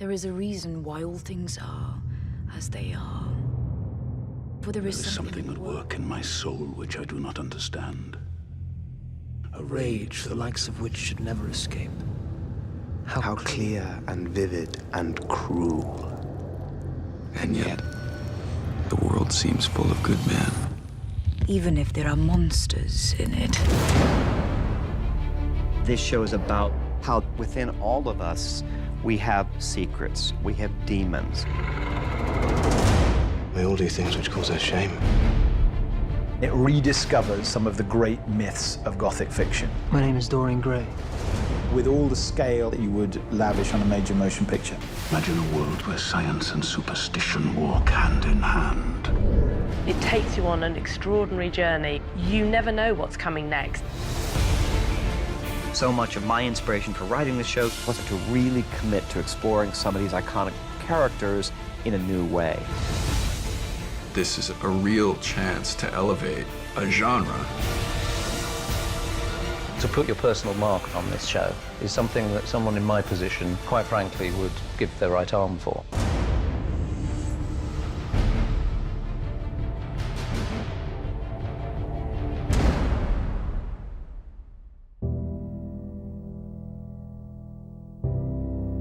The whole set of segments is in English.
There is a reason why all things are as they are. For there is something at work in my soul which I do not understand. A rage the likes of which should never escape. How clear and vivid and cruel. And yet, the world seems full of good men. even if there are monsters in it. This show is about how within all of us, we have secrets, we have demons. We all do things which cause us shame. It rediscovers some of the great myths of Gothic fiction. My name is Dorian Gray. With all the scale that you would lavish on a major motion picture. Imagine a world where science and superstition walk hand in hand. It takes you on an extraordinary journey. You never know what's coming next. So much of my inspiration for writing the show was to really commit to exploring some of these iconic characters in a new way. This is a real chance to elevate a genre. To put your personal mark on this show is something that someone in my position, quite frankly, would give their right arm for.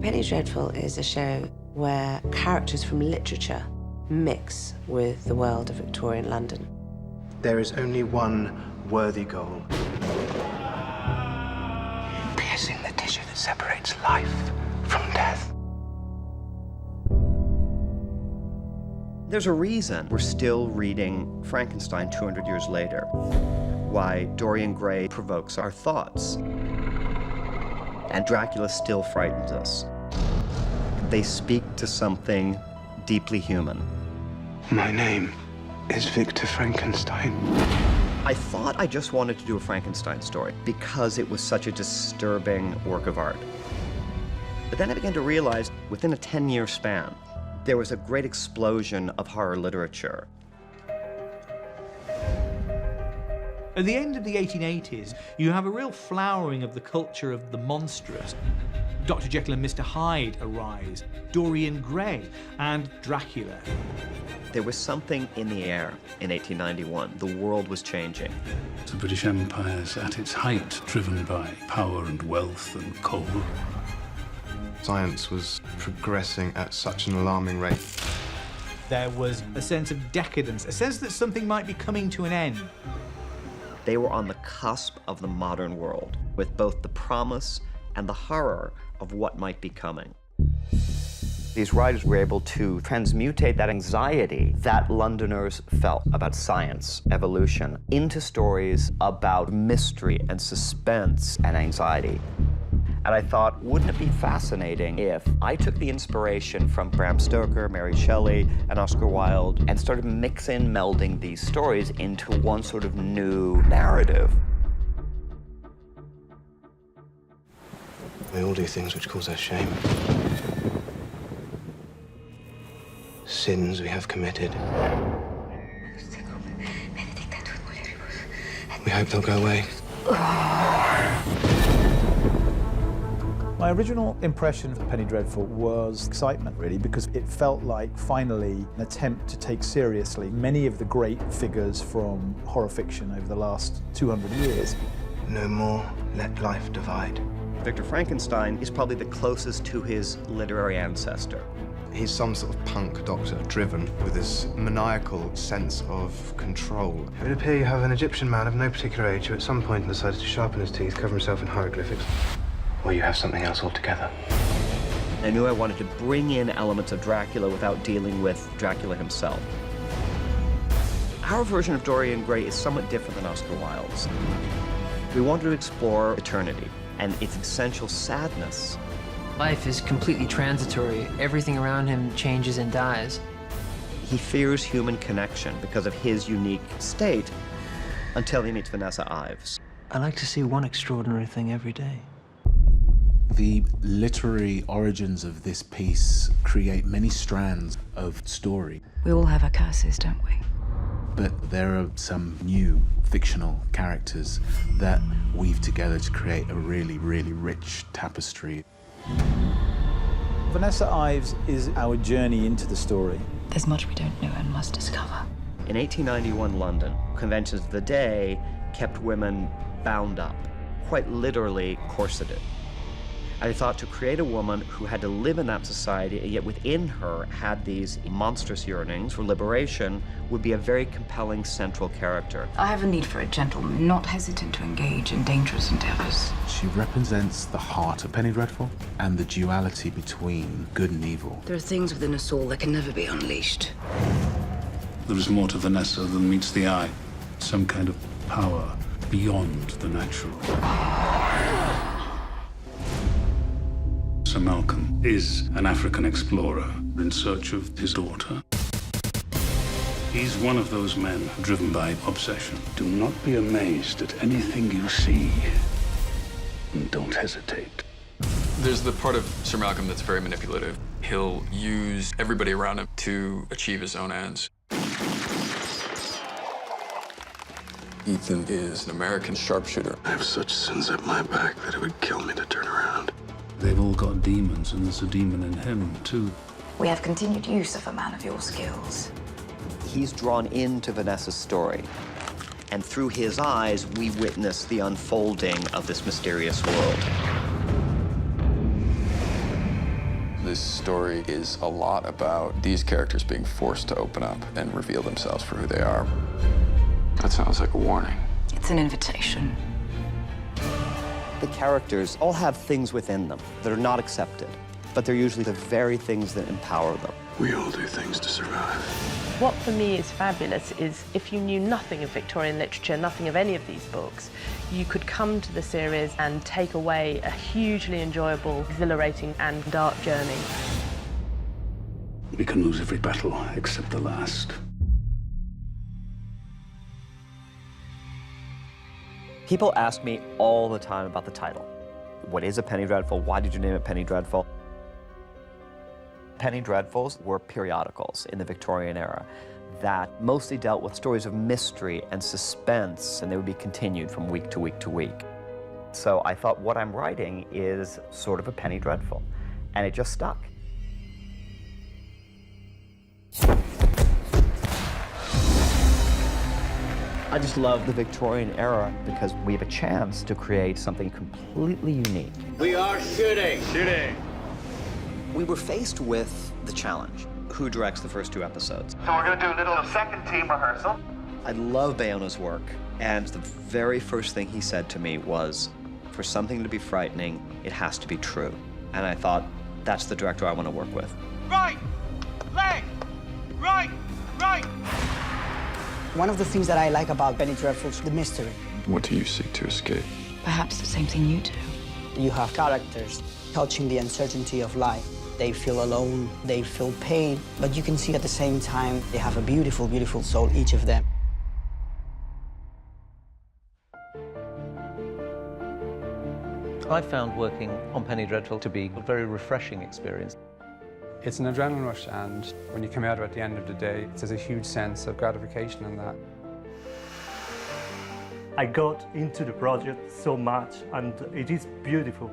Penny Dreadful is a show where characters from literature mix with the world of Victorian London. There is only one worthy goal. Piercing the tissue that separates life from death. There's a reason we're still reading Frankenstein 200 years later. Why Dorian Gray provokes our thoughts. And Dracula still frightens us. They speak to something deeply human. My name is Victor Frankenstein. I thought I just wanted to do a Frankenstein story because it was such a disturbing work of art. But then I began to realize, within a 10-year span, there was a great explosion of horror literature. At the end of the 1880s, you have a real flowering of the culture of the monstrous. Dr. Jekyll and Mr. Hyde arise, Dorian Gray, and Dracula. There was something in the air in 1891. The world was changing. The British Empire's at its height, driven by power and wealth and coal. Science was progressing at such an alarming rate. There was a sense of decadence, a sense that something might be coming to an end. They were on the cusp of the modern world, with both the promise and the horror of what might be coming. These writers were able to transmutate that anxiety that Londoners felt about science, evolution, into stories about mystery and suspense and anxiety. And I thought, wouldn't it be fascinating if I took the inspiration from Bram Stoker, Mary Shelley, and Oscar Wilde and started melding these stories into one sort of new narrative. We all do things which cause us shame. Sins we have committed. We hope they'll go away. My original impression of Penny Dreadful was excitement, really, because it felt like, finally, an attempt to take seriously many of the great figures from horror fiction over the last 200 years. No more let life divide. Victor Frankenstein is probably the closest to his literary ancestor. He's some sort of punk doctor, driven with this maniacal sense of control. It would appear you have an Egyptian man of no particular age who at some point decided to sharpen his teeth, cover himself in hieroglyphics. Or you have something else altogether. I knew I wanted to bring in elements of Dracula without dealing with Dracula himself. Our version of Dorian Gray is somewhat different than Oscar Wilde's. We wanted to explore eternity and its essential sadness. Life is completely transitory. Everything around him changes and dies. He fears human connection because of his unique state until he meets Vanessa Ives. I like to see one extraordinary thing every day. The literary origins of this piece create many strands of story. We all have our curses, don't we? But there are some new fictional characters that weave together to create a really, really rich tapestry. Vanessa Ives is our journey into the story. There's much we don't know and must discover. In 1891 London, conventions of the day kept women bound up, quite literally corseted. I thought to create a woman who had to live in that society, and yet within her had these monstrous yearnings for liberation, would be a very compelling central character. I have a need for a gentleman, not hesitant to engage in dangerous endeavors. She represents the heart of Penny Dreadful and the duality between good and evil. There are things within us all that can never be unleashed. There is more to Vanessa than meets the eye. Some kind of power beyond the natural. Sir Malcolm is an African explorer in search of his daughter. He's one of those men driven by obsession. Do not be amazed at anything you see, and don't hesitate. There's the part of Sir Malcolm that's very manipulative. He'll use everybody around him to achieve his own ends. Ethan is an American sharpshooter. I have such sins at my back that it would kill me to turn around. They've all got demons, and there's a demon in him, too. We have continued use of a man of your skills. He's drawn into Vanessa's story, and through his eyes, we witness the unfolding of this mysterious world. This story is a lot about these characters being forced to open up and reveal themselves for who they are. That sounds like a warning. It's an invitation. The characters all have things within them that are not accepted, but they're usually the very things that empower them. We all do things to survive. What for me is fabulous is if you knew nothing of Victorian literature, nothing of any of these books, you could come to the series and take away a hugely enjoyable, exhilarating and dark journey. We can lose every battle except the last. People ask me all the time about the title. What is a Penny Dreadful? Why did you name it Penny Dreadful? Penny Dreadfuls were periodicals in the Victorian era that mostly dealt with stories of mystery and suspense, and they would be continued from week to week to week. So I thought what I'm writing is sort of a Penny Dreadful, and it just stuck. I just love the Victorian era because we have a chance to create something completely unique. We are shooting! Shooting! We were faced with the challenge. Who directs the first 2 episodes? So we're gonna do a little second team rehearsal. I love Bayona's work, and the very first thing he said to me was, for something to be frightening, it has to be true. And I thought, that's the director I want to work with. Right! Leg! Right! Right! One of the things that I like about Penny Dreadful is the mystery. What do you seek to escape? Perhaps the same thing you do. You have characters touching the uncertainty of life. They feel alone, they feel pain, but you can see at the same time they have a beautiful, beautiful soul, each of them. I found working on Penny Dreadful to be a very refreshing experience. It's an adrenaline rush, and when you come out at the end of the day, there's a huge sense of gratification in that. I got into the project so much, and it is beautiful.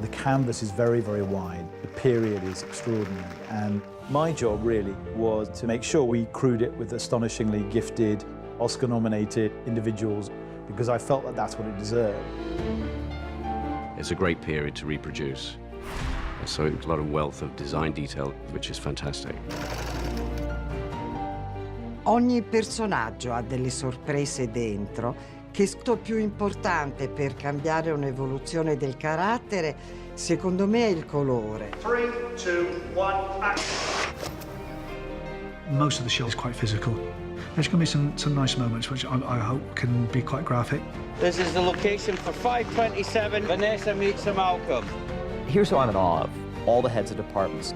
The canvas is very, very wide. The period is extraordinary. And my job really was to make sure we crewed it with astonishingly gifted, Oscar-nominated individuals, because I felt that that's what it deserved. It's a great period to reproduce. So a lot of wealth of design detail, which is fantastic. Ogni personaggio ha delle sorprese dentro, che sto più importante per cambiare un'evoluzione del carattere, secondo me, è il colore. 3, 2, 1, action! Most of the show is quite physical. There's going to be some nice moments which I hope can be quite graphic. This is the location for 527 Vanessa meets Malcolm. Here's who I'm in awe of. All the heads of departments.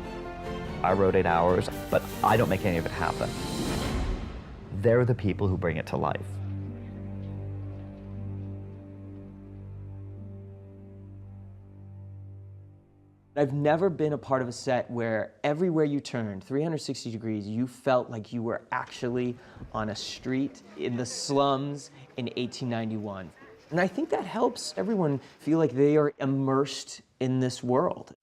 I wrote 8 hours, but I don't make any of it happen. They're the people who bring it to life. I've never been a part of a set where everywhere you turned, 360 degrees, you felt like you were actually on a street in the slums in 1891. And I think that helps everyone feel like they are immersed in this world.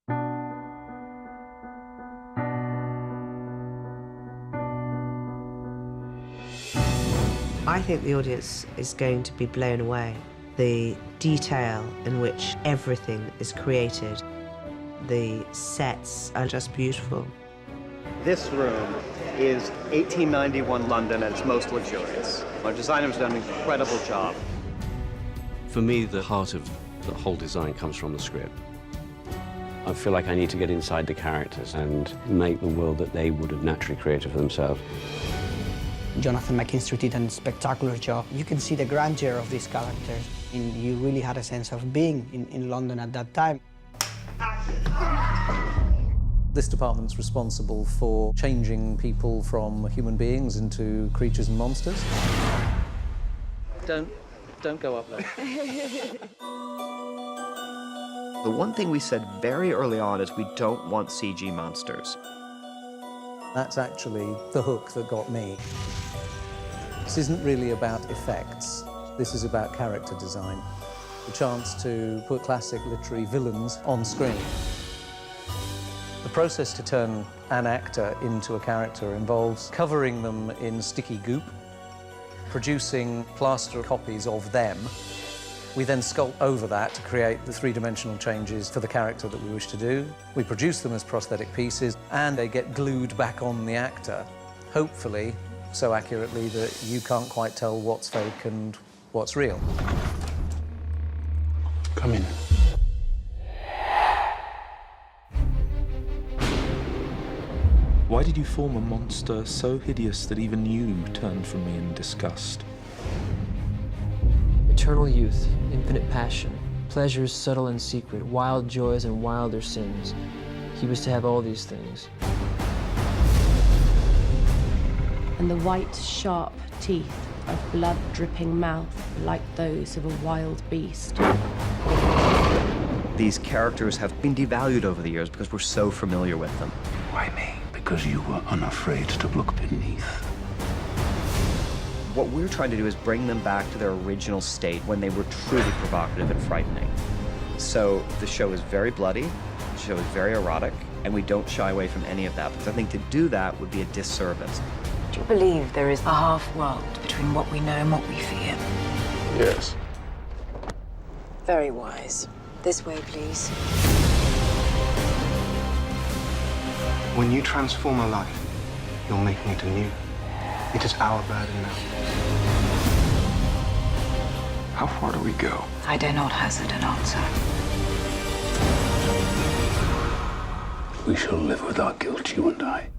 I think the audience is going to be blown away. The detail in which everything is created, the sets are just beautiful. This room is 1891 London at its most luxurious. Our designers have done an incredible job. For me, the heart of the whole design comes from the script. I feel like I need to get inside the characters and make the world that they would have naturally created for themselves. Jonathan McKinstry did a spectacular job. You can see the grandeur of these characters, and you really had a sense of being in London at that time. This department's responsible for changing people from human beings into creatures and monsters. Don't go up there. The one thing we said very early on is we don't want CG monsters. That's actually the hook that got me. This isn't really about effects. This is about character design. The chance to put classic literary villains on screen. The process to turn an actor into a character involves covering them in sticky goop, producing plaster copies of them. We then sculpt over that to create the three-dimensional changes for the character that we wish to do. We produce them as prosthetic pieces, and they get glued back on the actor, hopefully so accurately that you can't quite tell what's fake and what's real. Come in. Why did you form a monster so hideous that even you turned from me in disgust? Eternal youth, infinite passion, pleasures subtle and secret, wild joys and wilder sins. He was to have all these things. And the white, sharp teeth of blood-dripping mouth like those of a wild beast. These characters have been devalued over the years because we're so familiar with them. Why me? Because you were unafraid to look beneath. What we're trying to do is bring them back to their original state when they were truly provocative and frightening. So the show is very bloody, the show is very erotic, and we don't shy away from any of that, because I think to do that would be a disservice. Do you believe there is a half-world between what we know and what we fear? Yes. Very wise. This way, please. When you transform a life, you're making it anew. It is our burden now. How far do we go? I dare not hazard an answer. We shall live with our guilt, you and I.